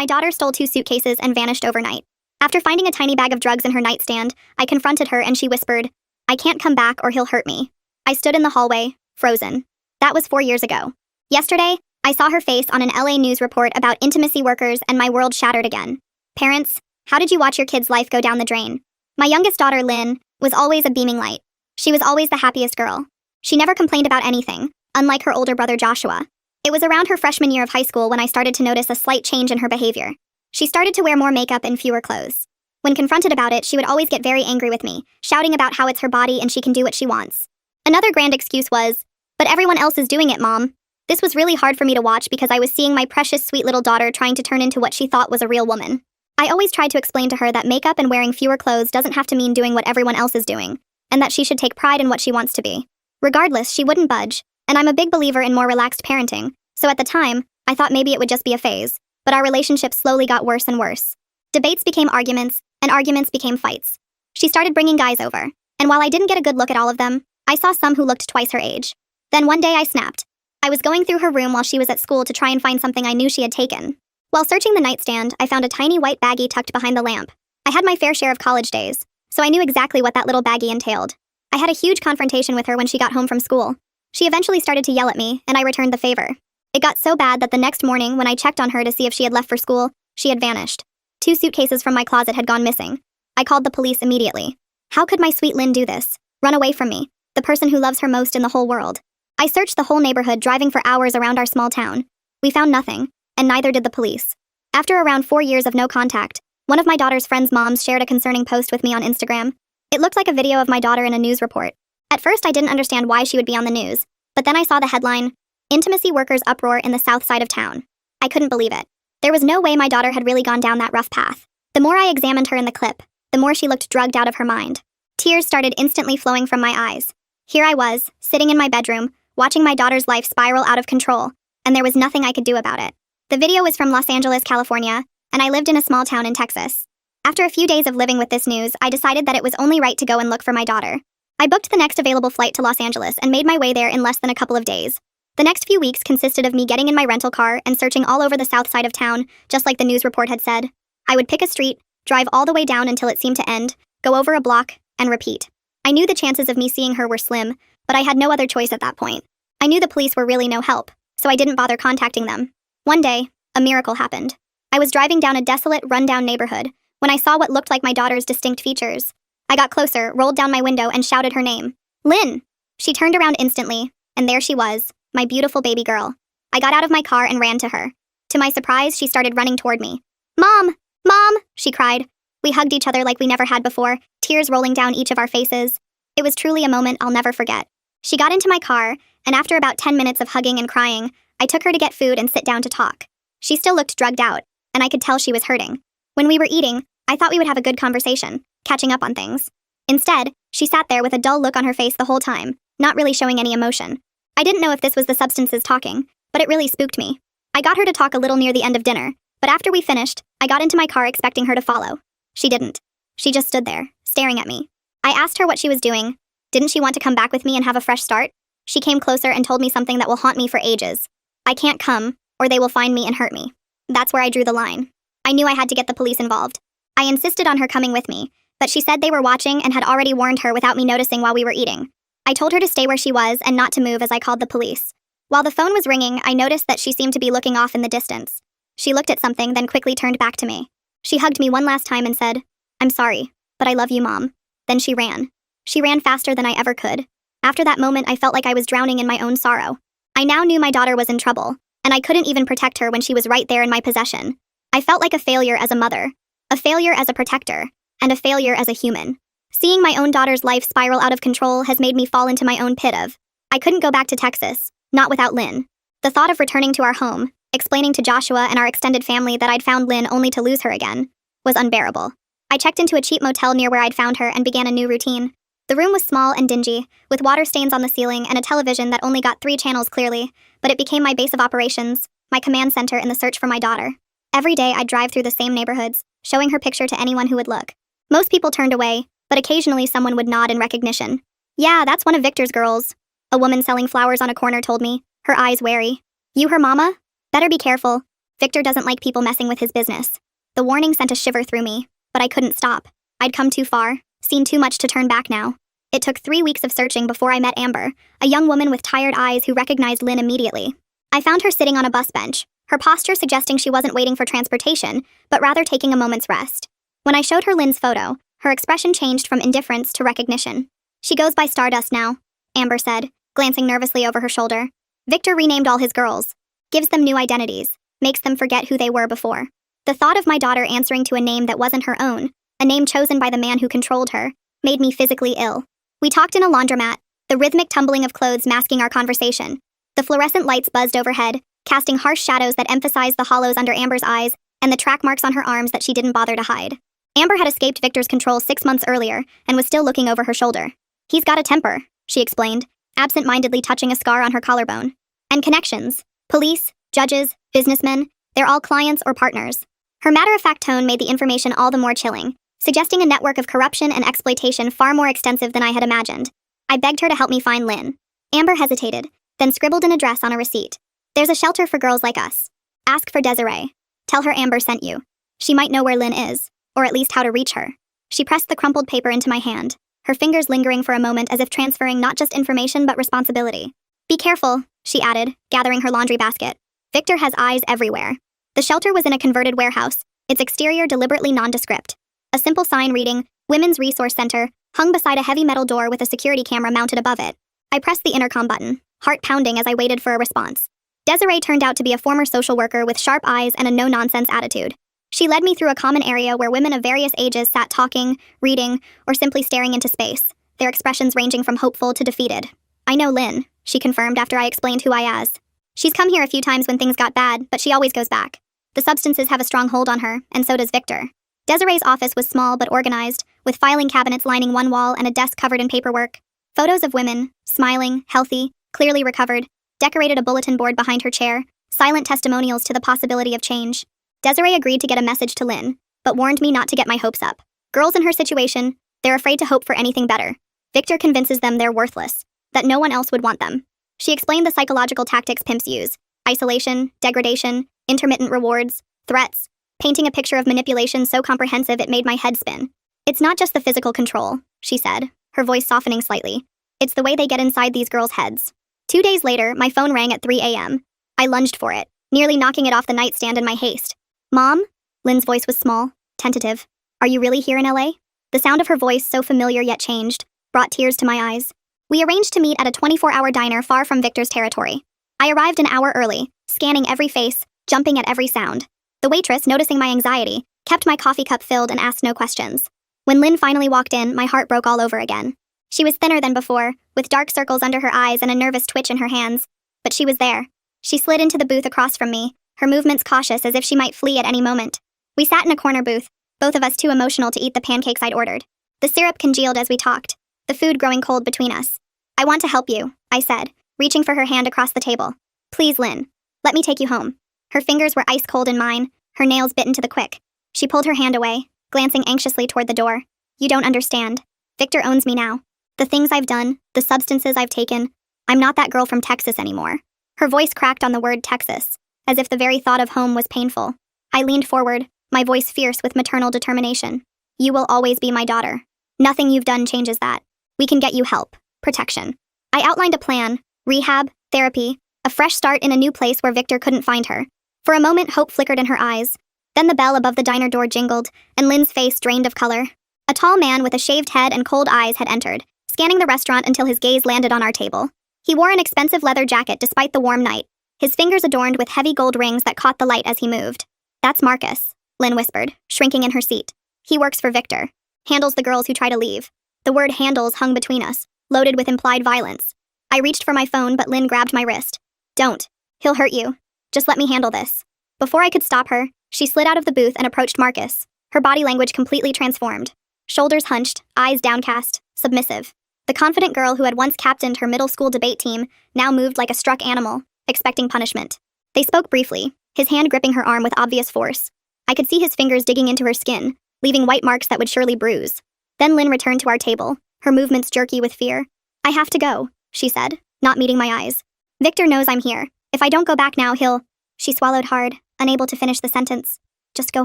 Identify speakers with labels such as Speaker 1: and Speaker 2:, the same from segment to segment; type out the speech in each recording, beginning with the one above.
Speaker 1: My daughter stole 2 suitcases and vanished overnight. After finding a tiny bag of drugs in her nightstand, I confronted her and she whispered, "I can't come back or he'll hurt me." I stood in the hallway, frozen. That was 4 years ago. Yesterday, I saw her face on an LA News report about intimacy workers and my world shattered again. Parents, how did you watch your kid's life go down the drain? My youngest daughter, Lynn, was always a beaming light. She was always the happiest girl. She never complained about anything, unlike her older brother Joshua. It was around her freshman year of high school when I started to notice a slight change in her behavior. She started to wear more makeup and fewer clothes. When confronted about it, she would always get very angry with me, shouting about how it's her body and she can do what she wants. Another grand excuse was, "But everyone else is doing it, Mom." This was really hard for me to watch because I was seeing my precious sweet little daughter trying to turn into what she thought was a real woman. I always tried to explain to her that makeup and wearing fewer clothes doesn't have to mean doing what everyone else is doing, and that she should take pride in what she wants to be. Regardless, she wouldn't budge, and I'm a big believer in more relaxed parenting, so at the time, I thought maybe it would just be a phase, but our relationship slowly got worse and worse. Debates became arguments, and arguments became fights. She started bringing guys over, and while I didn't get a good look at all of them, I saw some who looked twice her age. Then one day I snapped. I was going through her room while she was at school to try and find something I knew she had taken. While searching the nightstand, I found a tiny white baggie tucked behind the lamp. I had my fair share of college days, so I knew exactly what that little baggie entailed. I had a huge confrontation with her when she got home from school. She eventually started to yell at me, and I returned the favor. It got so bad that the next morning, when I checked on her to see if she had left for school, she had vanished. 2 suitcases from my closet had gone missing. I called the police immediately. How could my sweet Lynn do this? Run away from me, the person who loves her most in the whole world. I searched the whole neighborhood, driving for hours around our small town. We found nothing, and neither did the police. After around 4 years of no contact, one of my daughter's friends' moms shared a concerning post with me on Instagram. It looked like a video of my daughter in a news report. At first, I didn't understand why she would be on the news, but then I saw the headline, "Intimacy Workers Uproar in the South Side of Town." I couldn't believe it. There was no way my daughter had really gone down that rough path. The more I examined her in the clip, the more she looked drugged out of her mind. Tears started instantly flowing from my eyes. Here I was, sitting in my bedroom, watching my daughter's life spiral out of control, and there was nothing I could do about it. The video was from Los Angeles, California, and I lived in a small town in Texas. After a few days of living with this news, I decided that it was only right to go and look for my daughter. I booked the next available flight to Los Angeles and made my way there in less than a couple of days. The next few weeks consisted of me getting in my rental car and searching all over the south side of town, just like the news report had said. I would pick a street, drive all the way down until it seemed to end, go over a block, and repeat. I knew the chances of me seeing her were slim, but I had no other choice at that point. I knew the police were really no help, so I didn't bother contacting them. One day, a miracle happened. I was driving down a desolate, run-down neighborhood when I saw what looked like my daughter's distinct features. I got closer, rolled down my window, and shouted her name. "Lynn!" She turned around instantly, and there she was, my beautiful baby girl. I got out of my car and ran to her. To my surprise, she started running toward me. "Mom! Mom!" she cried. We hugged each other like we never had before, tears rolling down each of our faces. It was truly a moment I'll never forget. She got into my car, and after about 10 minutes of hugging and crying, I took her to get food and sit down to talk. She still looked drugged out, and I could tell she was hurting. When we were eating, I thought we would have a good conversation, catching up on things. Instead, she sat there with a dull look on her face the whole time, not really showing any emotion. I didn't know if this was the substances talking, but it really spooked me. I got her to talk a little near the end of dinner, but after we finished, I got into my car expecting her to follow. She didn't. She just stood there, staring at me. I asked her what she was doing. Didn't she want to come back with me and have a fresh start? She came closer and told me something that will haunt me for ages. I can't come, or they will find me and hurt me. That's where I drew the line. I knew I had to get the police involved. I insisted on her coming with me, but she said they were watching and had already warned her without me noticing while we were eating. I told her to stay where she was and not to move as I called the police. While the phone was ringing, I noticed that she seemed to be looking off in the distance. She looked at something, then quickly turned back to me. She hugged me one last time and said, "I'm sorry, but I love you, Mom." Then she ran. She ran faster than I ever could. After that moment, I felt like I was drowning in my own sorrow. I now knew my daughter was in trouble, and I couldn't even protect her when she was right there in my possession. I felt like a failure as a mother, a failure as a protector, and a failure as a human. Seeing my own daughter's life spiral out of control has made me fall into my own pit of, I couldn't go back to Texas, not without Lynn. The thought of returning to our home, explaining to Joshua and our extended family that I'd found Lynn only to lose her again, was unbearable. I checked into a cheap motel near where I'd found her and began a new routine. The room was small and dingy, with water stains on the ceiling and a television that only got 3 channels clearly, but it became my base of operations, my command center in the search for my daughter. Every day I'd drive through the same neighborhoods, showing her picture to anyone who would look. Most people turned away, but occasionally someone would nod in recognition. "Yeah, that's one of Victor's girls," a woman selling flowers on a corner told me, her eyes wary. "You her mama? Better be careful. Victor doesn't like people messing with his business. The warning sent a shiver through me, but I couldn't stop. I'd come too far, seen too much to turn back now. It took 3 weeks of searching before I met Amber, a young woman with tired eyes who recognized Lynn immediately. I found her sitting on a bus bench, her posture suggesting she wasn't waiting for transportation, but rather taking a moment's rest. When I showed her Lynn's photo, her expression changed from indifference to recognition. She goes by Stardust now, Amber said, glancing nervously over her shoulder. Victor renamed all his girls. Gives them new identities, makes them forget who they were before. The thought of my daughter answering to a name that wasn't her own, a name chosen by the man who controlled her, made me physically ill. We talked in a laundromat, the rhythmic tumbling of clothes masking our conversation. The fluorescent lights buzzed overhead, casting harsh shadows that emphasized the hollows under Amber's eyes and the track marks on her arms that she didn't bother to hide. Amber had escaped Victor's control 6 months earlier and was still looking over her shoulder. He's got a temper, she explained, absent-mindedly touching a scar on her collarbone. And connections. Police, judges, businessmen, they're all clients or partners. Her matter-of-fact tone made the information all the more chilling, suggesting a network of corruption and exploitation far more extensive than I had imagined. I begged her to help me find Lynn. Amber hesitated, then scribbled an address on a receipt. There's a shelter for girls like us. Ask for Desiree. Tell her Amber sent you. She might know where Lynn is, or at least how to reach her. She pressed the crumpled paper into my hand, her fingers lingering for a moment as if transferring not just information but responsibility. Be careful, she added, gathering her laundry basket. Victor has eyes everywhere. The shelter was in a converted warehouse, its exterior deliberately nondescript. A simple sign reading, Women's Resource Center, hung beside a heavy metal door with a security camera mounted above it. I pressed the intercom button, heart pounding as I waited for a response. Desiree turned out to be a former social worker with sharp eyes and a no-nonsense attitude. She led me through a common area where women of various ages sat talking, reading, or simply staring into space, their expressions ranging from hopeful to defeated. I know Lynn, she confirmed after I explained who I was. She's come here a few times when things got bad, but she always goes back. The substances have a strong hold on her, and so does Victor. Desiree's office was small but organized, with filing cabinets lining one wall and a desk covered in paperwork. Photos of women, smiling, healthy, clearly recovered, decorated a bulletin board behind her chair, silent testimonials to the possibility of change. Desiree agreed to get a message to Lynn, but warned me not to get my hopes up. Girls in her situation, they're afraid to hope for anything better. Victor convinces them they're worthless, that no one else would want them. She explained the psychological tactics pimps use: isolation, degradation, intermittent rewards, threats, painting a picture of manipulation so comprehensive it made my head spin. It's not just the physical control, she said, her voice softening slightly. It's the way they get inside these girls' heads. 2 days later, my phone rang at 3 a.m. I lunged for it, nearly knocking it off the nightstand in my haste. Mom? Lynn's voice was small, tentative. Are you really here in LA? The sound of her voice, so familiar yet changed, brought tears to my eyes. We arranged to meet at a 24-hour diner far from Victor's territory. I arrived an hour early, scanning every face, jumping at every sound. The waitress, noticing my anxiety, kept my coffee cup filled and asked no questions. When Lynn finally walked in, my heart broke all over again. She was thinner than before, with dark circles under her eyes and a nervous twitch in her hands. But she was there. She slid into the booth across from me, her movements cautious as if she might flee at any moment. We sat in a corner booth, both of us too emotional to eat the pancakes I'd ordered. The syrup congealed as we talked, the food growing cold between us. I want to help you, I said, reaching for her hand across the table. Please, Lynn. Let me take you home. Her fingers were ice cold in mine, her nails bitten to the quick. She pulled her hand away, glancing anxiously toward the door. You don't understand. Victor owns me now. The things I've done, the substances I've taken, I'm not that girl from Texas anymore. Her voice cracked on the word Texas, as if the very thought of home was painful. I leaned forward, my voice fierce with maternal determination. You will always be my daughter. Nothing you've done changes that. We can get you help, protection. I outlined a plan: rehab, therapy, a fresh start in a new place where Victor couldn't find her. For a moment, hope flickered in her eyes. Then the bell above the diner door jingled, and Lynn's face drained of color. A tall man with a shaved head and cold eyes had entered, scanning the restaurant until his gaze landed on our table. He wore an expensive leather jacket despite the warm night, his fingers adorned with heavy gold rings that caught the light as he moved. That's Marcus, Lynn whispered, shrinking in her seat. He works for Victor. Handles the girls who try to leave. The word handles hung between us, loaded with implied violence. I reached for my phone, but Lynn grabbed my wrist. Don't. He'll hurt you. Just let me handle this. Before I could stop her, she slid out of the booth and approached Marcus, her body language completely transformed. Shoulders hunched, eyes downcast, submissive. The confident girl who had once captained her middle school debate team now moved like a struck animal, expecting punishment. They spoke briefly, his hand gripping her arm with obvious force. I could see his fingers digging into her skin, leaving white marks that would surely bruise. Then Lynn returned to our table, her movements jerky with fear. I have to go, she said, not meeting my eyes. Victor knows I'm here. If I don't go back now, he'll... She swallowed hard, unable to finish the sentence. Just go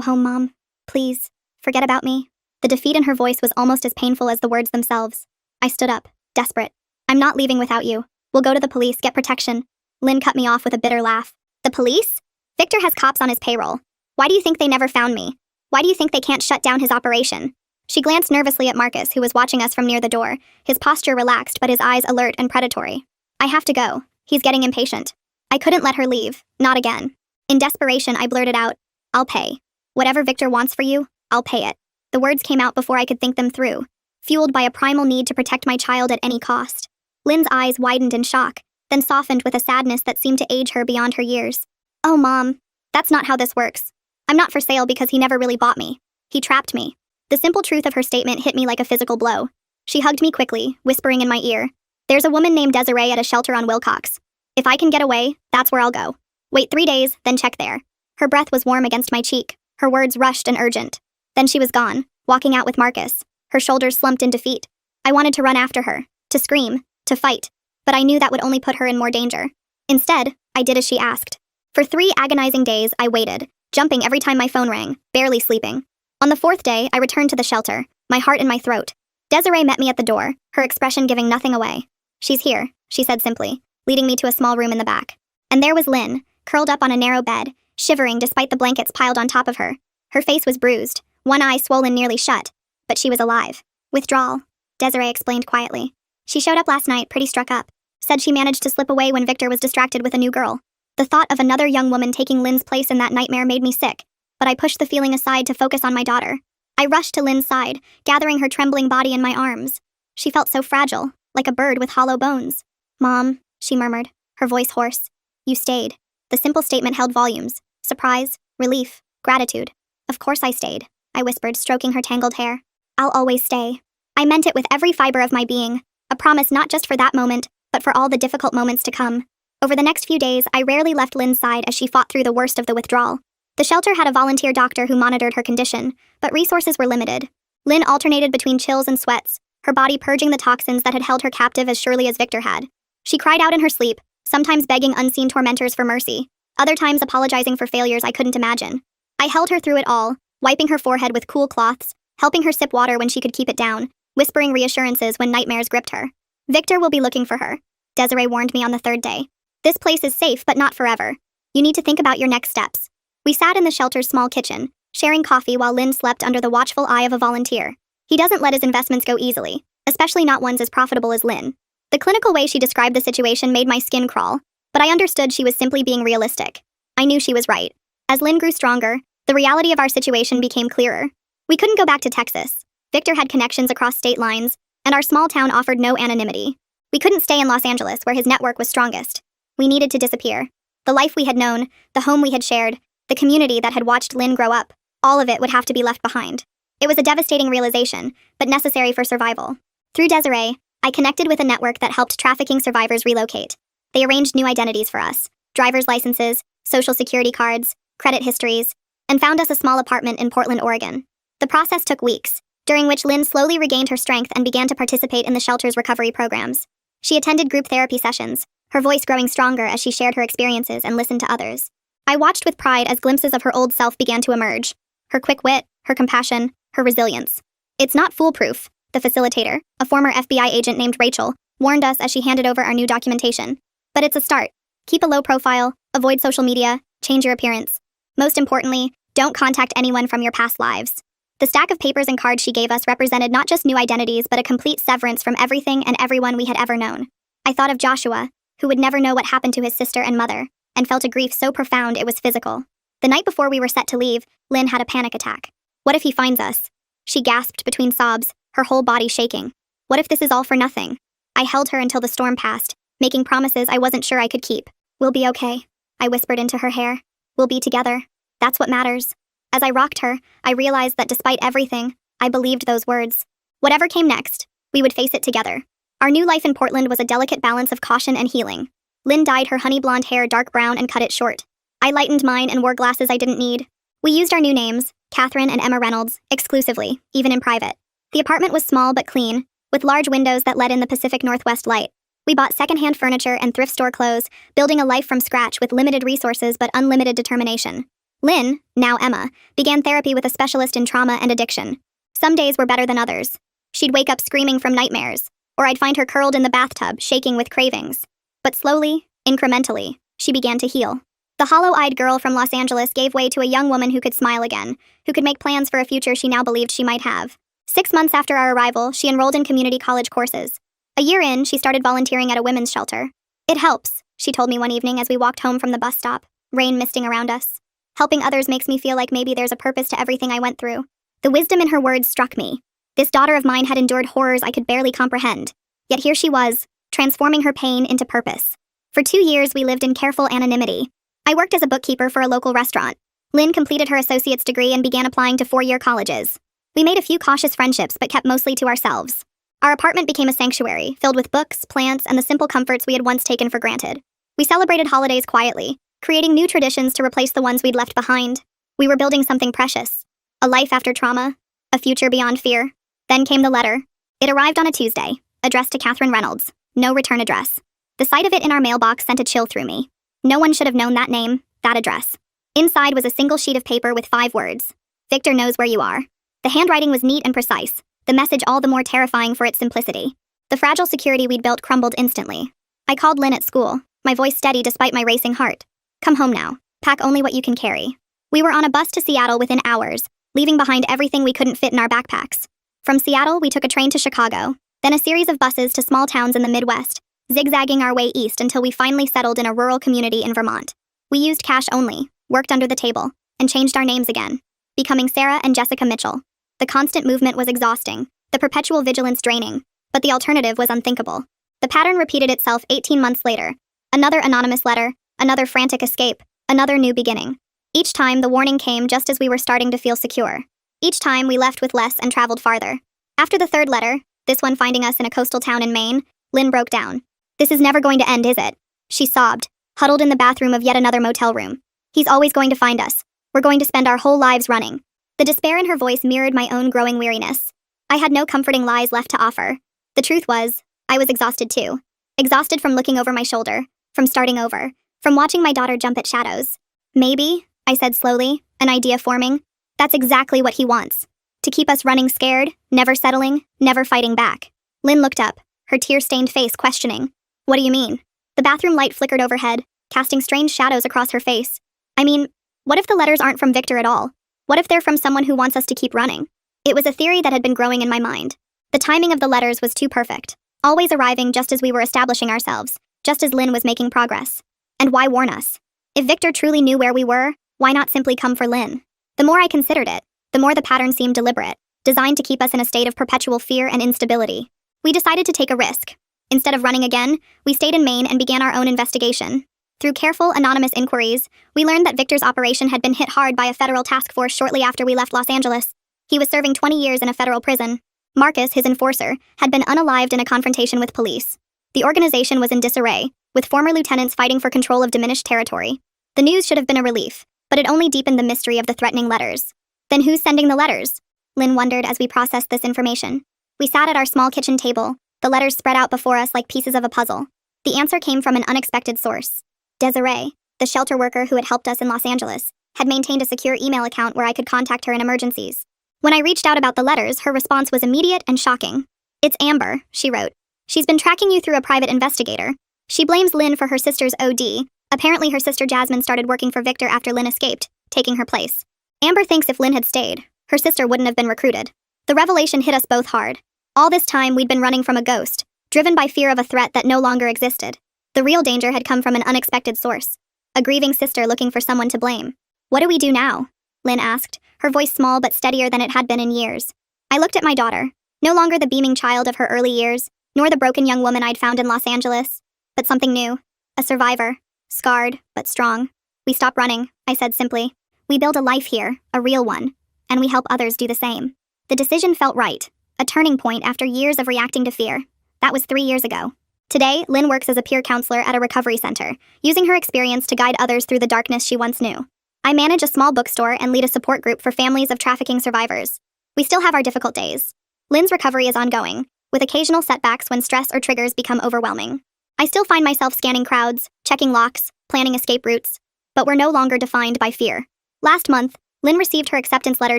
Speaker 1: home, Mom. Please. Forget about me. The defeat in her voice was almost as painful as the words themselves. I stood up, desperate. I'm not leaving without you. We'll go to the police, get protection. Lynn cut me off with a bitter laugh. The police? Victor has cops on his payroll. Why do you think they never found me? Why do you think they can't shut down his operation? She glanced nervously at Marcus, who was watching us from near the door, his posture relaxed but his eyes alert and predatory. I have to go. He's getting impatient. I couldn't let her leave. Not again. In desperation, I blurted out, I'll pay. Whatever Victor wants for you, I'll pay it. The words came out before I could think them through, fueled by a primal need to protect my child at any cost. Lynn's eyes widened in shock, then softened with a sadness that seemed to age her beyond her years. Oh, Mom, that's not how this works. I'm not for sale because he never really bought me. He trapped me. The simple truth of her statement hit me like a physical blow. She hugged me quickly, whispering in my ear, There's a woman named Desiree at a shelter on Wilcox. If I can get away, that's where I'll go. Wait 3 days, then check there. Her breath was warm against my cheek, her words rushed and urgent. Then she was gone, walking out with Marcus, her shoulders slumped in defeat. I wanted to run after her, to scream, to fight, but I knew that would only put her in more danger. Instead, I did as she asked. For 3 agonizing days, I waited, jumping every time my phone rang, barely sleeping. On the 4th day, I returned to the shelter, my heart in my throat. Desiree met me at the door, her expression giving nothing away. She's here, she said simply, leading me to a small room in the back. And there was Lynn, curled up on a narrow bed, shivering despite the blankets piled on top of her. Her face was bruised, one eye swollen nearly shut, but she was alive. Withdrawal, Desiree explained quietly. She showed up last night, pretty struck up. Said she managed to slip away when Victor was distracted with a new girl. The thought of another young woman taking Lynn's place in that nightmare made me sick, but I pushed the feeling aside to focus on my daughter. I rushed to Lynn's side, gathering her trembling body in my arms. She felt so fragile, like a bird with hollow bones. Mom, she murmured, her voice hoarse. You stayed. The simple statement held volumes. Surprise, relief, gratitude. Of course I stayed, I whispered, stroking her tangled hair. I'll always stay. I meant it with every fiber of my being, a promise not just for that moment, but for all the difficult moments to come. Over the next few days, I rarely left Lynn's side as she fought through the worst of the withdrawal. The shelter had a volunteer doctor who monitored her condition, but resources were limited. Lynn alternated between chills and sweats, her body purging the toxins that had held her captive as surely as Victor had. She cried out in her sleep, sometimes begging unseen tormentors for mercy, other times apologizing for failures I couldn't imagine. I held her through it all, wiping her forehead with cool cloths, helping her sip water when she could keep it down, whispering reassurances when nightmares gripped her. Victor will be looking for her, Desiree warned me on the 3rd day. This place is safe, but not forever. You need to think about your next steps. We sat in the shelter's small kitchen, sharing coffee while Lynn slept under the watchful eye of a volunteer. He doesn't let his investments go easily, especially not ones as profitable as Lynn. The clinical way she described the situation made my skin crawl, but I understood she was simply being realistic. I knew she was right. As Lynn grew stronger, the reality of our situation became clearer. We couldn't go back to Texas. Victor had connections across state lines, and our small town offered no anonymity. We couldn't stay in Los Angeles, where his network was strongest. We needed to disappear. The life we had known, the home we had shared, the community that had watched Lynn grow up, all of it would have to be left behind. It was a devastating realization, but necessary for survival. Through Desiree, I connected with a network that helped trafficking survivors relocate. They arranged new identities for us, driver's licenses, social security cards, credit histories, and found us a small apartment in Portland, Oregon. The process took weeks, during which Lynn slowly regained her strength and began to participate in the shelter's recovery programs. She attended group therapy sessions, her voice growing stronger as she shared her experiences and listened to others. I watched with pride as glimpses of her old self began to emerge. Her quick wit, her compassion, her resilience. It's not foolproof, the facilitator, a former FBI agent named Rachel, warned us as she handed over our new documentation. But it's a start. Keep a low profile, avoid social media, change your appearance. Most importantly, don't contact anyone from your past lives. The stack of papers and cards she gave us represented not just new identities but a complete severance from everything and everyone we had ever known. I thought of Joshua, who would never know what happened to his sister and mother, and felt a grief so profound it was physical. The night before we were set to leave, Lynn had a panic attack. What if he finds us? She gasped between sobs, her whole body shaking. What if this is all for nothing? I held her until the storm passed, making promises I wasn't sure I could keep. We'll be okay, I whispered into her hair. We'll be together. That's what matters. As I rocked her, I realized that despite everything, I believed those words. Whatever came next, we would face it together. Our new life in Portland was a delicate balance of caution and healing. Lynn dyed her honey blonde hair dark brown and cut it short. I lightened mine and wore glasses I didn't need. We used our new names, Catherine and Emma Reynolds, exclusively, even in private. The apartment was small but clean, with large windows that let in the Pacific Northwest light. We bought secondhand furniture and thrift store clothes, building a life from scratch with limited resources but unlimited determination. Lynn, now Emma, began therapy with a specialist in trauma and addiction. Some days were better than others. She'd wake up screaming from nightmares, or I'd find her curled in the bathtub, shaking with cravings. But slowly, incrementally, she began to heal. The hollow-eyed girl from Los Angeles gave way to a young woman who could smile again, who could make plans for a future she now believed she might have. 6 months after our arrival, she enrolled in community college courses. A year in, she started volunteering at a women's shelter. "It helps," she told me one evening as we walked home from the bus stop, rain misting around us. "Helping others makes me feel like maybe there's a purpose to everything I went through." The wisdom in her words struck me. This daughter of mine had endured horrors I could barely comprehend. Yet here she was, transforming her pain into purpose. For 2 years, we lived in careful anonymity. I worked as a bookkeeper for a local restaurant. Lynn completed her associate's degree and began applying to 4-year colleges. We made a few cautious friendships but kept mostly to ourselves. Our apartment became a sanctuary, filled with books, plants, and the simple comforts we had once taken for granted. We celebrated holidays quietly, creating new traditions to replace the ones we'd left behind. We were building something precious. A life after trauma, a future beyond fear. Then came the letter. It arrived on a Tuesday, addressed to Catherine Reynolds. No return address. The sight of it in our mailbox sent a chill through me. No one should have known that name, that address. Inside was a single sheet of paper with 5 words. "Victor knows where you are." The handwriting was neat and precise, the message all the more terrifying for its simplicity. The fragile security we'd built crumbled instantly. I called Lynn at school, my voice steady despite my racing heart. "Come home now. Pack only what you can carry." We were on a bus to Seattle within hours, leaving behind everything we couldn't fit in our backpacks. From Seattle, we took a train to Chicago, then a series of buses to small towns in the Midwest, zigzagging our way east until we finally settled in a rural community in Vermont. We used cash only, worked under the table, and changed our names again, becoming Sarah and Jessica Mitchell. The constant movement was exhausting, the perpetual vigilance draining, but the alternative was unthinkable. The pattern repeated itself 18 months later. Another anonymous letter, another frantic escape, another new beginning. Each time, the warning came just as we were starting to feel secure. Each time, we left with less and traveled farther. After the 3rd letter, this one finding us in a coastal town in Maine, Lynn broke down. "This is never going to end, is it?" She sobbed, huddled in the bathroom of yet another motel room. "He's always going to find us. We're going to spend our whole lives running." The despair in her voice mirrored my own growing weariness. I had no comforting lies left to offer. The truth was, I was exhausted too. Exhausted from looking over my shoulder, from starting over, from watching my daughter jump at shadows. "Maybe," I said slowly, an idea forming, "that's exactly what he wants. To keep us running scared, never settling, never fighting back." Lynn looked up, her tear-stained face questioning. "What do you mean?" The bathroom light flickered overhead, casting strange shadows across her face. "I mean, what if the letters aren't from Victor at all? What if they're from someone who wants us to keep running?" It was a theory that had been growing in my mind. The timing of the letters was too perfect, always arriving just as we were establishing ourselves, just as Lynn was making progress. And why warn us? If Victor truly knew where we were, why not simply come for Lynn? The more I considered it, the more the pattern seemed deliberate, designed to keep us in a state of perpetual fear and instability. We decided to take a risk. Instead of running again, we stayed in Maine and began our own investigation. Through careful, anonymous inquiries, we learned that Victor's operation had been hit hard by a federal task force shortly after we left Los Angeles. He was serving 20 years in a federal prison. Marcus, his enforcer, had been unalived in a confrontation with police. The organization was in disarray, with former lieutenants fighting for control of diminished territory. The news should have been a relief, but it only deepened the mystery of the threatening letters. Then who's sending the letters? Lynn wondered as we processed this information. We sat at our small kitchen table, the letters spread out before us like pieces of a puzzle. The answer came from an unexpected source. Desiree, the shelter worker who had helped us in Los Angeles, had maintained a secure email account where I could contact her in emergencies. When I reached out about the letters, her response was immediate and shocking. "It's Amber," she wrote. "She's been tracking you through a private investigator. She blames Lynn for her sister's OD. Apparently her sister Jasmine started working for Victor after Lynn escaped, taking her place. Amber thinks if Lynn had stayed, her sister wouldn't have been recruited." The revelation hit us both hard. All this time we'd been running from a ghost, driven by fear of a threat that no longer existed. The real danger had come from an unexpected source. A grieving sister looking for someone to blame. "What do we do now?" Lynn asked, her voice small but steadier than it had been in years. I looked at my daughter, no longer the beaming child of her early years, nor the broken young woman I'd found in Los Angeles, but something new. A survivor. Scarred, but strong. "We stop running," I said simply. "We build a life here, a real one, and we help others do the same." The decision felt right, a turning point after years of reacting to fear. That was 3 years ago. Today, Lynn works as a peer counselor at a recovery center, using her experience to guide others through the darkness she once knew. I manage a small bookstore and lead a support group for families of trafficking survivors. We still have our difficult days. Lynn's recovery is ongoing, with occasional setbacks when stress or triggers become overwhelming. I still find myself scanning crowds, checking locks, planning escape routes, but we're no longer defined by fear. Last month, Lynn received her acceptance letter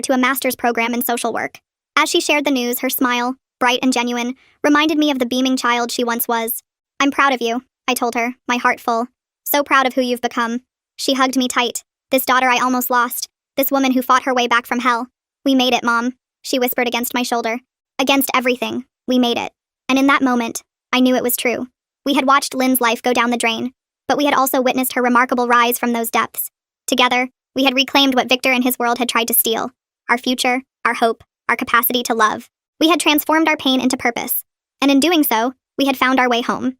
Speaker 1: to a master's program in social work. As she shared the news, her smile, bright and genuine, reminded me of the beaming child she once was. I'm proud of you, I told her, my heart full. So proud of who you've become. She hugged me tight. This daughter I almost lost. This woman who fought her way back from hell. We made it, Mom, she whispered against my shoulder. Against everything, we made it. And in that moment, I knew it was true. We had watched Lynn's life go down the drain, but we had also witnessed her remarkable rise from those depths. Together, we had reclaimed what Victor and his world had tried to steal. Our future, our hope, our capacity to love. We had transformed our pain into purpose. And in doing so, we had found our way home.